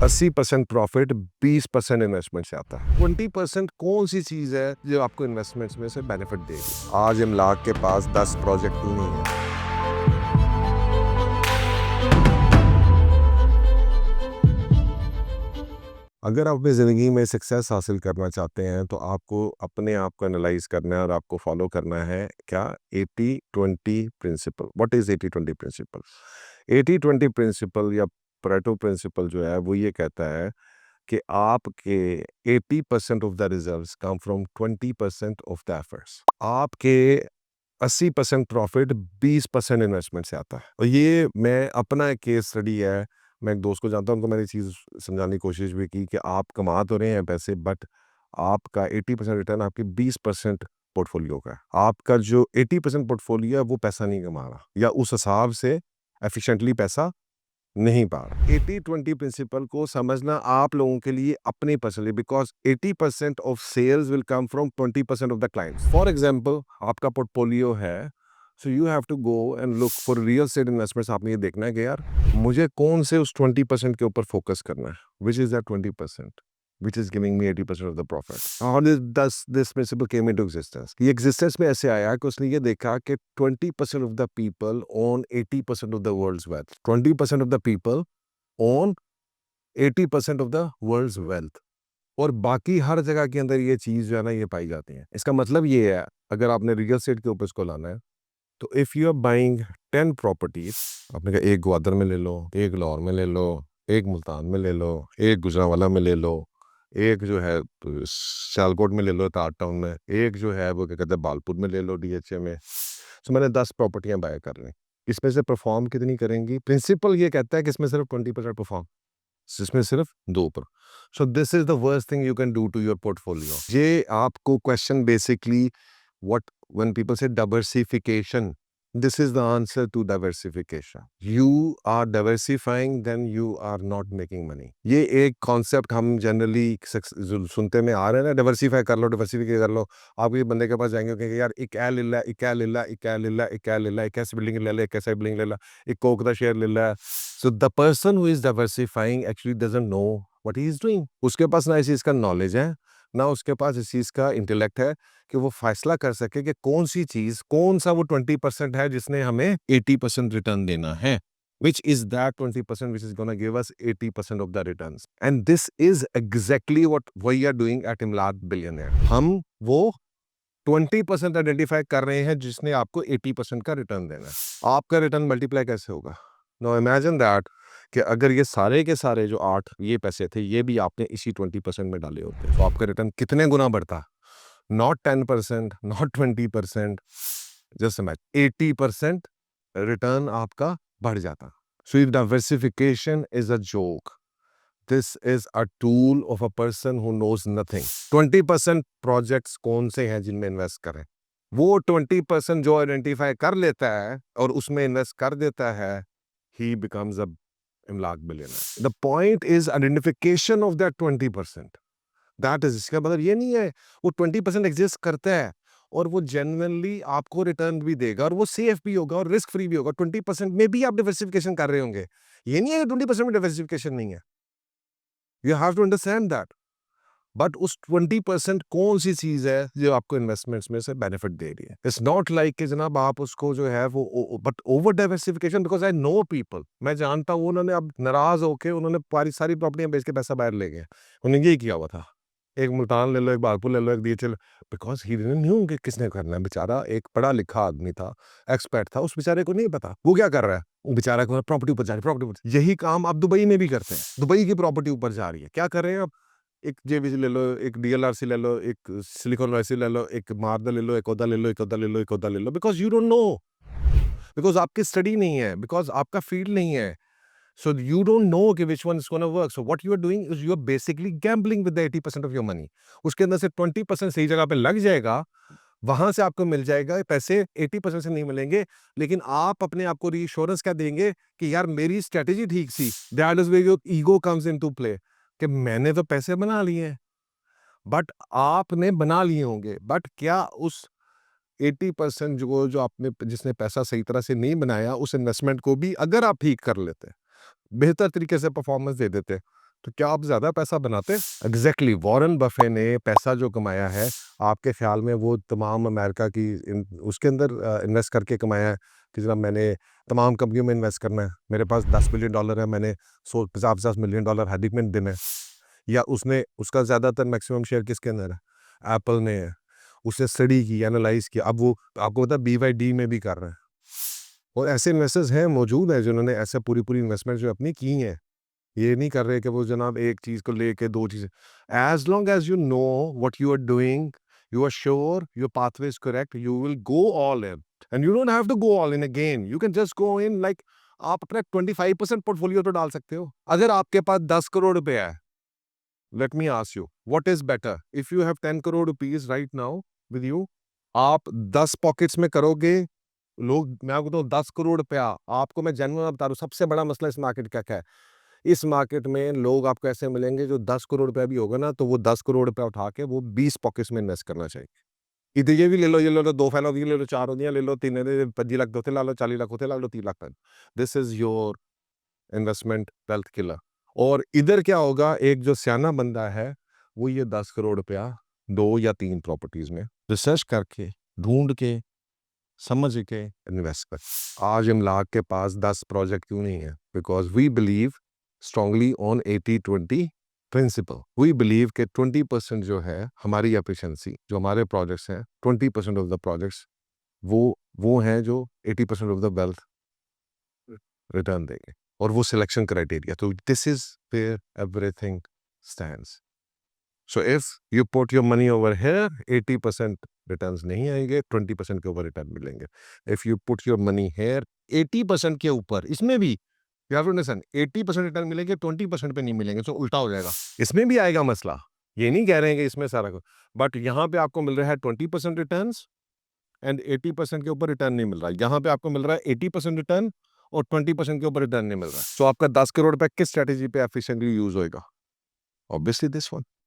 80% profit 20% investment से आता है। 20% कौन सी चीज है जो आपको इन्वेस्टमेंट्स में से बेनिफिट देगी? आज इमलाक के पास 10 प्रोजेक्ट ही नहीं है। अगर आप अपनी ज़िंदगी में सक्सेस हासिल करना चाहते हैं तो आपको अपने आप को एनालाइज करना है और आपको फॉलो करना है क्या 80-20 principle. What is 80-20 principle? 80-20 principle या परेटो प्रिंसिपल जो है वो ये कहता है कि आपके 80% of the results come from 20% of the efforts. आपके 80% प्रॉफिट 20% इन्वेस्टमेंट से आता है। और ये मैं अपना एक केस स्टडी है। मैं एक दोस्त को जानता हूँ, उनको मैंने चीज़ समझाने की कोशिश भी की कि आप कमा तो रहे हैं पैसे, बट आपका 80% रिटर्न आपके 20% पोर्टफोलियो का है। आपका जो 80% पोर्टफोलियो है वो पैसा नहीं कमा रहा या उस हिसाब से एफिशिएंटली पैसा नहीं पा रहा। 80-20 प्रिंसिपल को समझना आप लोगों के लिए अपने personally, because 80% of sales will come from 20% of the clients. For example, आपका पोर्टफोलियो है, so you have to go and look for real estate investments. आपने ये देखना है कि यार मुझे कौन से उस 20% के ऊपर फोकस करना है, which is that 20% which is giving me 80% of the profit. How this principle came into existence? ये existence में ऐसे आया कि उसने ये देखा कि 20% of the people own 80% of the world's wealth. 20% of the people own 80% of the world's wealth. और बाकी हर जगह के अंदर ये चीज जो है ना ये पाई जाती है। इसका मतलब ये है, अगर आपने रियल एस्टेट के ऊपर इसको लाना है तो if you are buying 10 properties, आपने कहा एक ग्वादर में ले लो, एक लाहौर में ले लो, एक मुल्तान में ले लो, एक गुजरांवाला में ले लो, एक जो है सियालकोट में ले लो, तार टाउन में, एक जो है वो क्या कहते हैं बालपुर में ले लो, डीएचए में। सो मैंने 10 प्रॉपर्टियां बाय कर ली। इसमें से परफॉर्म कितनी करेंगी? प्रिंसिपल ये कहता है कि इसमें सिर्फ 20% परफॉर्म, इसमें सिर्फ 2 पर। So this is the worst thing you can do to your portfolio. ये आपको question basically what when people say diversification, this is the answer to diversification. You are diversifying, then you are not making money. ये एक concept हम generally सुनते में आ रहे हैं ना, डाइवर्सिफाई कर लो, डाइवर्सिफाई कर लो। आप ये बंदे के पास जाएंगे कि यार एक ए ले ला, एक ए ले ला, एक ए ले ला, एक ए ले ला, एक ऐसी बिल्डिंग ले ला, एक ऐसा बिल्डिंग ले ला, एक कोक का शेयर ले ला। So the person who is diversifying actually doesn't know what he is doing. उसके पास ना इस चीज का नॉलेज है, ना उसके पास इस चीज का इंटेलेक्ट है कि वो फैसला कर सके कि कौन सी चीज, कौन सा वो 20% है जिसने हमें 80% रिटर्न देना है, which is that 20% which is going to give us 80% of the returns. And this is exactly what we are doing at Imlad Billionaire. हम वो 20% आइडेंटिफाई कर रहे हैं जिसने आपको 80% का रिटर्न देना है। आपका रिटर्न मल्टीप्लाई कैसे होगा? Now imagine that कि अगर ये सारे के सारे जो 8 ये पैसे थे ये भी आपने इसी 20% में डाले होते तो आपका रिटर्न कितने गुना बढ़ता? Not 10%, not 20%, just imagine 80% return आपका बढ़ जाता। So if diversification is a joke, this is a tool of a person who knows nothing. 20% projects कौन से हैं जिनमें इन्वेस्ट करें? वो 20% जो आइडेंटिफाई कर लेता है और उसमें इन्वेस्ट कर देता है, he becomes a इमलाक billionaire. The point is identification of that 20%. That is, इसका मतलब ये नहीं है वो 20% एग्जिस्ट करता है और वो जेन्युइनली आपको रिटर्न भी देगा और वो सेफ भी होगा और रिस्क फ्री भी होगा। 20% में भी आप डिवर्सिफिकेशन कर रहे होंगे। ये नहीं है 20% में डिवर्सिफिकेशन नहीं है। You have to understand that. But उस 20% कौन सी चीज है जो आपको इन्वेस्टमेंट्स में से बेनिफिट दे रही है? इट्स नॉट लाइक कि जनाब आप उसको जो है वो, but over diversification, because I know people, मैं जानता हूँ उन्होंने अब नाराज होके उन्होंने सारी प्रॉपर्टियां बेच के पैसा बाहर ले गए। उन्होंने ये किया हुआ था, एक मुल्तान ले लो, एक बागपुर ले लो, एक DHL, because he didn't knew कि किसने करना है। बेचारा एक पढ़ा लिखा आदमी था, एक्सपर्ट था, उस बेचारे को नहीं पता वो क्या कर रहा है। वो बेचारा को प्रॉपर्टी ऊपर जा रही है, प्रॉपर्टी ऊपर। यही काम आप दुबई में भी करते हैं। दुबई की प्रॉपर्टी ऊपर जा रही है, क्या कर रहे हैं आप? एक जेवीसी ले लो, एक डीएलआरसी ले लो, एक सिलिकॉन वैली ले लो, एक मारदा ले लो, एक ओदा ले लो, एक ओदा ले लो, एक ओदा ले लो, because you don't know, because आपकी स्टडी नहीं है, बिकॉज आपका फील्ड नहीं है। So you don't know कि which one is going to work. So what you are doing is you are basically gambling with the 80% of your money. उसके अंदर से 20% सही जगह पे लग जाएगा, वहां से आपको मिल जाएगा पैसे। 80% से नहीं मिलेंगे, लेकिन आप अपने आप को रीअश्योरेंस क्या देंगे कि यार मेरी स्ट्रेटेजी ठीक सी। That is where your ego comes into play कि मैंने तो पैसे बना लिए हैं, बट आपने बना लिए होंगे, बट क्या उस 80% जो आपने जिसने पैसा सही तरह से नहीं बनाया, उस इन्वेस्टमेंट को भी अगर आप ठीक कर लेते, बेहतर तरीके से परफॉर्मेंस दे देते, तो क्या आप ज़्यादा पैसा बनाते? एग्ज़ैक्टली, वॉरेन बफे ने पैसा जो कमाया है, आपके ख़्याल में वो तमाम अमेरिका की उसके अंदर इन्वेस्ट करके कमाया है कि जनाब मैंने तमाम कंपनियों में इन्वेस्ट करना है, मेरे पास $10 बिलियन है, मैंने 100 $50 मिलियन हर एक में देना है। या उसने उसका ज़्यादातर मैक्सिमम शेयर किसके अंदर है? एप्पल ने है। उसने स्टडी की, एनालाइज़ किया, अब वो आपको पता है BYD में भी कर रहा है। और ऐसे इन्वेस्टर्स हैं, मौजूद हैं, जिन्होंने ऐसे पूरी-पूरी इन्वेस्टमेंट जो अपनी की हैं। ये नहीं कर रहे कि वो जनाब एक चीज़ को लेके 2 चीज़ें, as long as you know what you are doing, you are sure your pathway is correct, you will go all in and you don't have to go all in again, you can just go in like आप अपना 25% portfolio तो डाल सकते हो। अगर आपके पास 10 करोड़ रुपए है, let me ask you what is better? If you have 10 crore rupees right now with you, आप 10 पॉकेट्स में करोगे, लोग मैं आपको बताऊँ 10 करोड़ रुपया, आपको मैं जेन्युइन बता रहा हूँ, सबसे बड़ा मसला इस मार्केट का क्या है? इस मार्केट में लोग आपको ऐसे मिलेंगे जो 10 करोड़ रुपया भी होगा ना, तो वो 10 करोड़ रुपया उठा के वो 20 पॉकेट्स में इन्वेस्ट करना चाहिए। इधर ये भी ले लो, ये ले लो, 2 फैन ये ले लो, 4 होदियां ले लो, 3 दे 25 लाख दोते ला लो, 40 लाख होते ला लो, 30 लाख तक। This is your investment wealth killer. और इधर क्या होगा, एक जो सियाना बंदा है, वो ये 10 करोड़ रुपया 2 या 3 प्रॉपर्टीज़ में रिसर्च करके, ढूँढ के, समझ के इन्वेस्ट कर। आज इमलाक के पास 10 प्रोजेक्ट क्यों नहीं है? Because we believe strongly on 80-20 principle. We believe कि 20% जो है हमारी एफिशिएंसी, जो हमारे प्रोजेक्ट्स हैं, 20% ऑफ द प्रोजेक्ट्स वो हैं जो 80% ऑफ द वेल्थ रिटर्न देंगे, और वो सिलेक्शन क्राइटेरिया। तो this is where everything stands. So if you put your money over here, 80% returns नहीं आएंगे, 20% के ऊपर रिटर्न मिलेंगे। If you put your money here, 80% के ऊपर, इसमें भी you have to understand 80% return मिलेंगे, 20% पे नहीं मिलेंगे, तो उल्टा हो जाएगा। इसमें भी आएगा मसला, ये नहीं कह रहे हैं कि इसमें सारा कुछ, बट यहाँ पे आपको मिल रहा है 20% रिटर्न्स एंड 80% के ऊपर रिटर्न नहीं मिल रहा है। यहाँ पे आपको मिल रहा है 80% रिटर्न और 20% के ऊपर रिटर्न नहीं मिल रहा है। तो आपका 10 करोड़ रुपए किस स्ट्रेटेजी पे एफिशिएंटली यूज होएगा? Obviously this one.